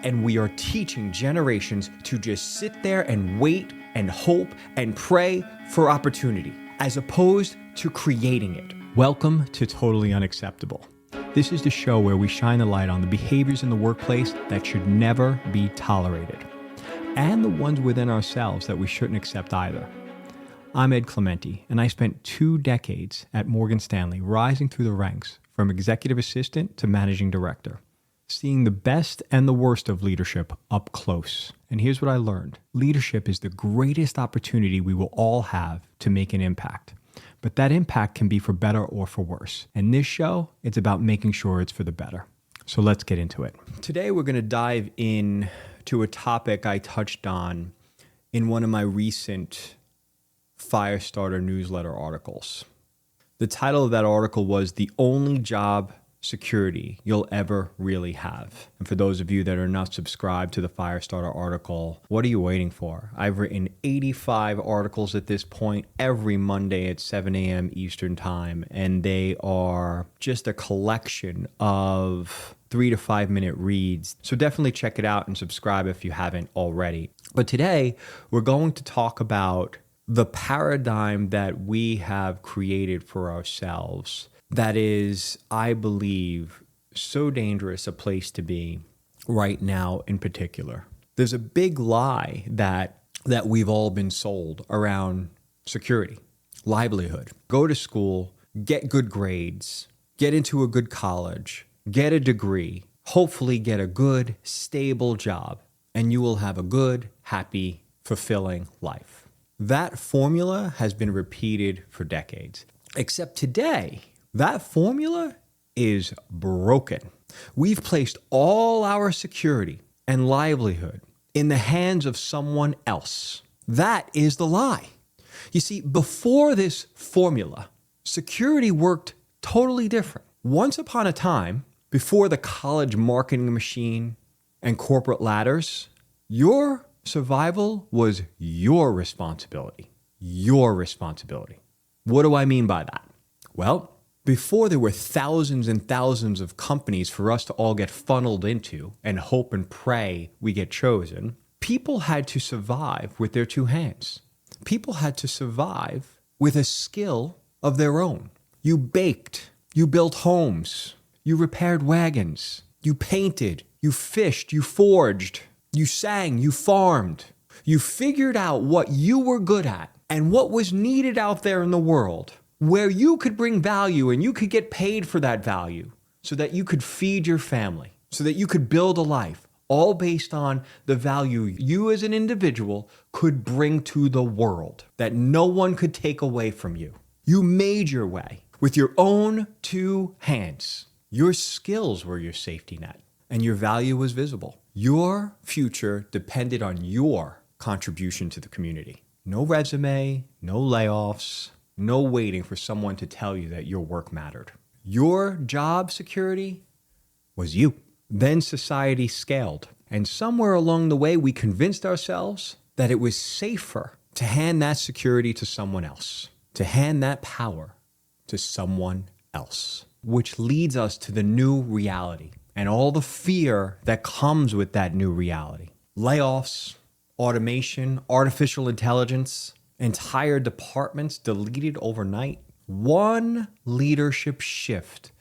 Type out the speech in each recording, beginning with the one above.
and we are teaching generations to just sit there and wait and hope and pray for opportunity, as opposed to creating it. Welcome to Totally Unacceptable. This is the show where we shine the light on the behaviors in the workplace that should never be tolerated, and the ones within ourselves that we shouldn't accept either. I'm Ed Clementi, and I spent 2 decades at Morgan Stanley rising through the ranks from executive assistant to managing director, seeing the best and the worst of leadership up close. And here's what I learned. Leadership is the greatest opportunity we will all have to make an impact. But that impact can be for better or for worse. And this show, it's about making sure it's for the better. So let's get into it. Today, we're going to dive in to a topic I touched on in one of my recent Firestarter newsletter articles. The title of that article was "The Only Job Security You'll Ever Really Have." And for those of you that are not subscribed to the Firestarter article, what are you waiting for? I've written 85 articles at this point every Monday at 7 a.m. Eastern Time, and they are just a collection of 3 to 5 minute reads. So definitely check it out and subscribe if you haven't already. But today, we're going to talk about the paradigm that we have created for ourselves that is, I believe, so dangerous a place to be right now in particular. There's a big lie that we've all been sold around security, livelihood. Go to school, get good grades, get into a good college, get a degree, hopefully get a good, stable job, and you will have a good, happy, fulfilling life. That formula has been repeated for decades. Except today, that formula is broken. We've placed all our security and livelihood in the hands of someone else. That is the lie. You see, before this formula, security worked totally different. Once upon a time, before the college marketing machine and corporate ladders, your survival was your responsibility. Your responsibility. What do I mean by that? Well, before there were thousands and thousands of companies for us to all get funneled into and hope and pray we get chosen, people had to survive with their 2 hands. People had to survive with a skill of their own. You baked, you built homes, you repaired wagons, you painted, you fished, you forged, you sang, you farmed. You figured out what you were good at and what was needed out there in the world, where you could bring value and you could get paid for that value so that you could feed your family, so that you could build a life, all based on the value you as an individual could bring to the world that no one could take away from you. You made your way with your own 2 hands. Your skills were your safety net, and your value was visible. Your future depended on your contribution to the community. No resume, no layoffs, no waiting for someone to tell you that your work mattered. Your job security was you. Then society scaled, and somewhere along the way, we convinced ourselves that it was safer to hand that security to someone else, to hand that power to someone else, which leads us to the new reality and all the fear that comes with that new reality. Layoffs, automation, artificial intelligence, entire departments deleted overnight. One leadership shift,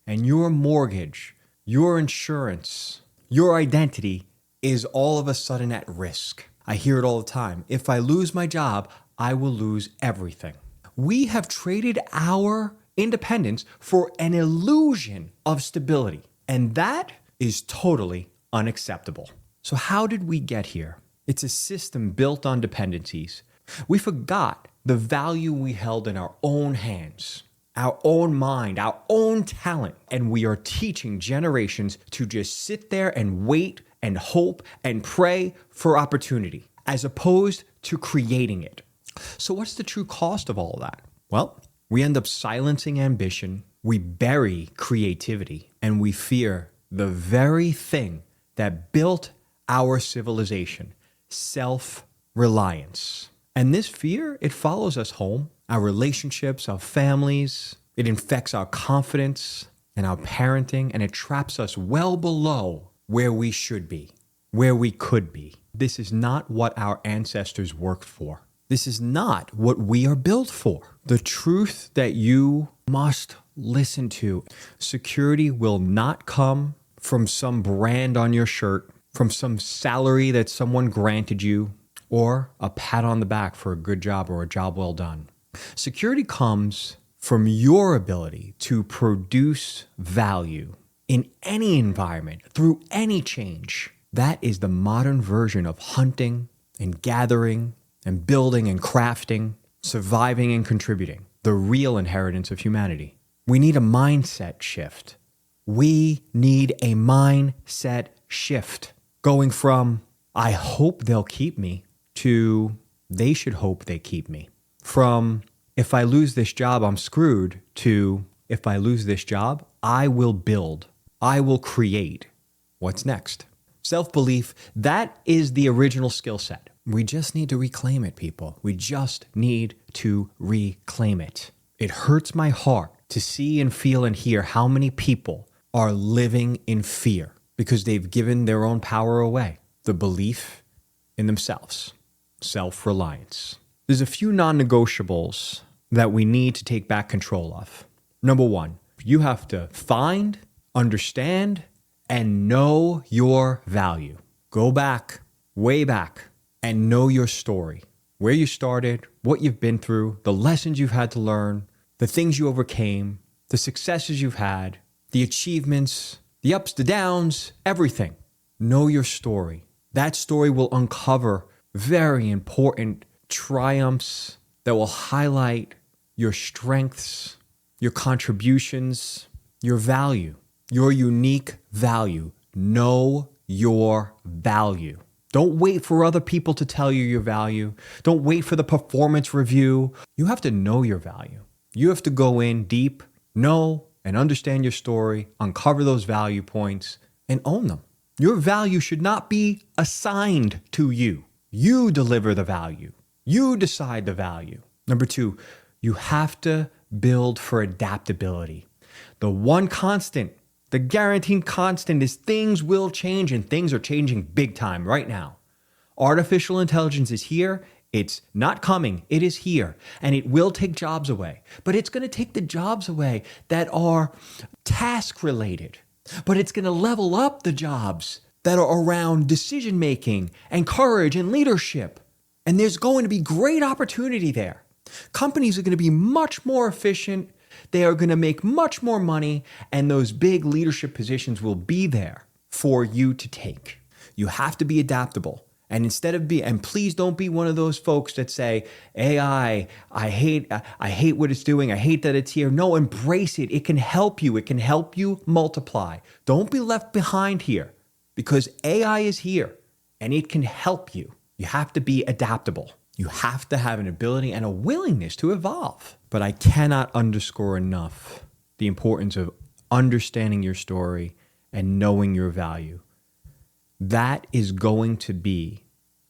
and your mortgage, your insurance, your identity is all of a sudden at risk. I hear it all the time. If I lose my job, I will lose everything. We have traded our independence for an illusion of stability. And that is totally unacceptable. So how did we get here? It's a system built on dependencies. We forgot the value we held in our own hands, our own mind, our own talent. And we are teaching generations to just sit there and wait and hope and pray for opportunity, as opposed to creating it. So what's the true cost of all of that? Well, we end up silencing ambition, we bury creativity, and we fear the very thing that built our civilization, self-reliance. And this fear, it follows us home, our relationships, our families. It infects our confidence and our parenting, and it traps us well below where we should be. where we could be. This is not what our ancestors worked for. This is not what we are built for. The truth that you must listen to: security will not come from some brand on your shirt, from some salary that someone granted you, or a pat on the back for a good job or a job well done. Security comes from your ability to produce value in any environment, through any change. That is the modern version of hunting and gathering and building and crafting, surviving and contributing, the real inheritance of humanity. We need a mindset shift. We need a mindset shift. Going from, I hope they'll keep me, to they should hope they keep me. From, if I lose this job, I'm screwed, to, if I lose this job, I will build, I will create. What's next? Self-belief, that is the original skill set. We just need to reclaim it, people. We just need to reclaim it. It hurts my heart to see and feel and hear how many people are living in fear because they've given their own power away. The belief in themselves, self-reliance. There's a few non-negotiables that we need to take back control of. Number one, you have to find, understand, and know your value. Go back, way back, and know your story. Where you started, what you've been through, the lessons you've had to learn, the things you overcame, the successes you've had, the achievements, the ups, the downs, everything. Know your story. That story will uncover very important triumphs that will highlight your strengths, your contributions, your value, your unique value. Know your value. Don't wait for other people to tell you your value. Don't wait for the performance review. You have to know your value. You have to go in deep, know and understand your story, uncover those value points, and own them. Your value should not be assigned to you. You deliver the value. You decide the value. Number two, you have to build for adaptability. The one constant, the guaranteed constant, is things will change, and things are changing big time right now. Artificial intelligence is here. It's not coming. It is here, and it will take jobs away. But it's going to take the jobs away that are task related. But it's going to level up the jobs that are around decision making and courage and leadership. And there's going to be great opportunity there. Companies are going to be much more efficient. They are going to make much more money, and those big leadership positions will be there for you to take. You have to be adaptable. And instead of and please don't be one of those folks that say, AI, I hate what it's doing. I hate that it's here. No, embrace it. It can help you. It can help you multiply. Don't be left behind here, because AI is here and it can help you. You have to be adaptable. You have to have an ability and a willingness to evolve. But I cannot underscore enough the importance of understanding your story and knowing your value. That is going to be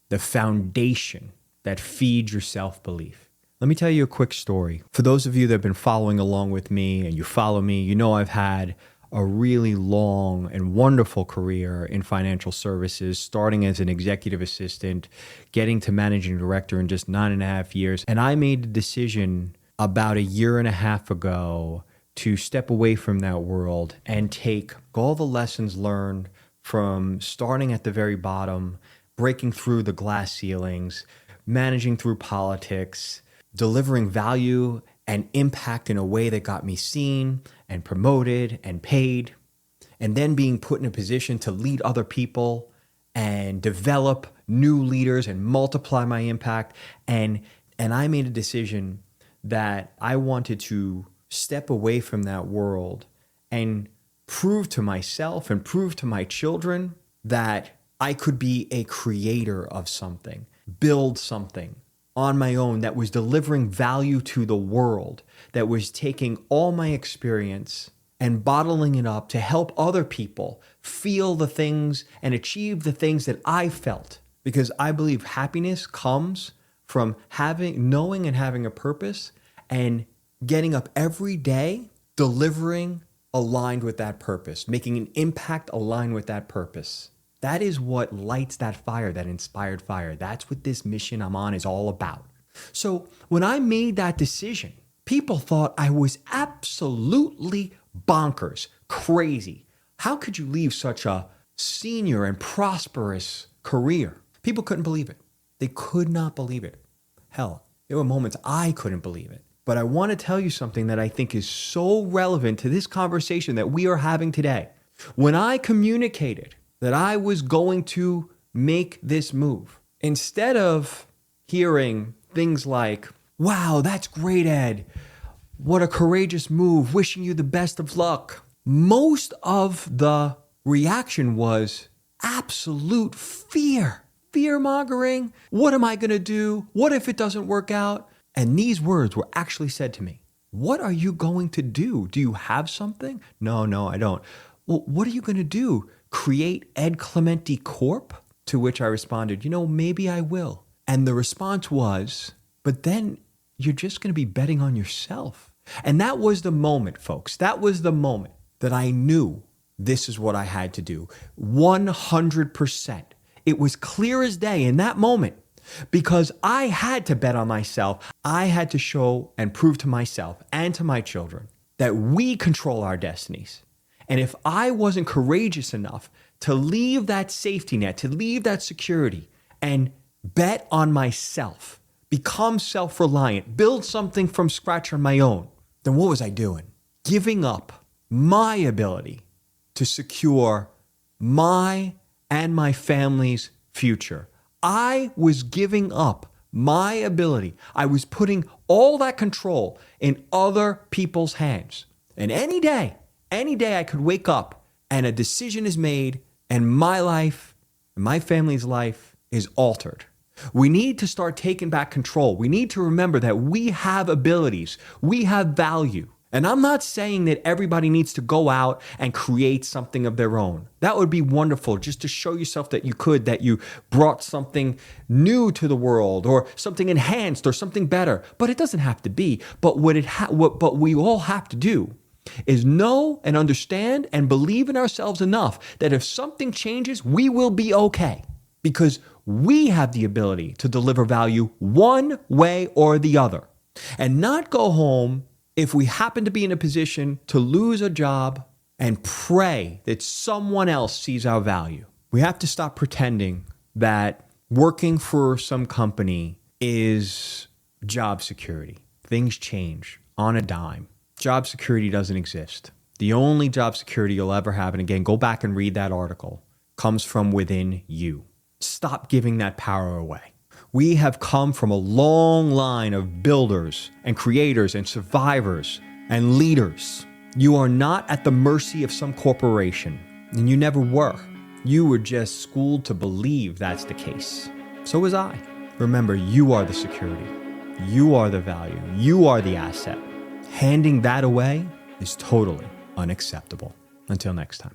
the foundation that feeds your self-belief. Let me tell you a quick story. For those of you that have been following along with me and you follow me, you know I've had a really long and wonderful career in financial services, starting as an executive assistant, getting to managing director in just 9.5 years. And I made the decision about 1.5 years ago to step away from that world and take all the lessons learned from starting at the very bottom, breaking through the glass ceilings, managing through politics, delivering value and impact in a way that got me seen and promoted and paid, and then being put in a position to lead other people and develop new leaders and multiply my impact. And I made a decision that I wanted to step away from that world and prove to myself and prove to my children that I could be a creator of something, build something on my own that was delivering value to the world, that was taking all my experience and bottling it up to help other people feel the things and achieve the things that I felt. Because I believe happiness comes from knowing and having a purpose and getting up every day, delivering aligned with that purpose, making an impact aligned with that purpose. That is what lights that fire, that inspired fire. That's what this mission I'm on is all about. So when I made that decision, people thought I was absolutely bonkers, crazy. How could you leave such a senior and prosperous career? People couldn't believe it. They could not believe it. Hell, there were moments I couldn't believe it. But I want to tell you something that I think is so relevant to this conversation that we are having today. When I communicated that I was going to make this move, instead of hearing things like, wow, that's great, Ed. What a courageous move. Wishing you the best of luck. Most of the reaction was absolute fear. Fear-mongering. What am I going to do? What if it doesn't work out? And these words were actually said to me. What are you going to do? Do you have something? No, I don't. Well, what are you going to do? Create Ed Clementi Corp? To which I responded, maybe I will. And the response was, but then you're just going to be betting on yourself. And that was the moment, folks. That was the moment that I knew this is what I had to do. 100%. It was clear as day in that moment because I had to bet on myself. I had to show and prove to myself and to my children that we control our destinies. And if I wasn't courageous enough to leave that safety net, to leave that security and bet on myself, become self-reliant, build something from scratch on my own, then what was I doing? Giving up my ability to secure my and my family's future. I was giving up my ability. I was putting all that control in other people's hands. And any day I could wake up and a decision is made and my life and my family's life is altered. We need to start taking back control. We need to remember that we have abilities. We have value. And I'm not saying that everybody needs to go out and create something of their own. That would be wonderful, just to show yourself that you brought something new to the world or something enhanced or something better. But it doesn't have to be. But what we all have to do is know and understand and believe in ourselves enough that if something changes, we will be okay. Because we have the ability to deliver value one way or the other. And not go home if we happen to be in a position to lose a job and pray that someone else sees our value. We have to stop pretending that working for some company is job security. Things change on a dime. Job security doesn't exist. The only job security you'll ever have, and again, go back and read that article, comes from within you. Stop giving that power away. We have come from a long line of builders and creators and survivors and leaders. You are not at the mercy of some corporation, and you never were. You were just schooled to believe that's the case. So was I. Remember, you are the security. You are the value. You are the asset. Handing that away is totally unacceptable. Until next time.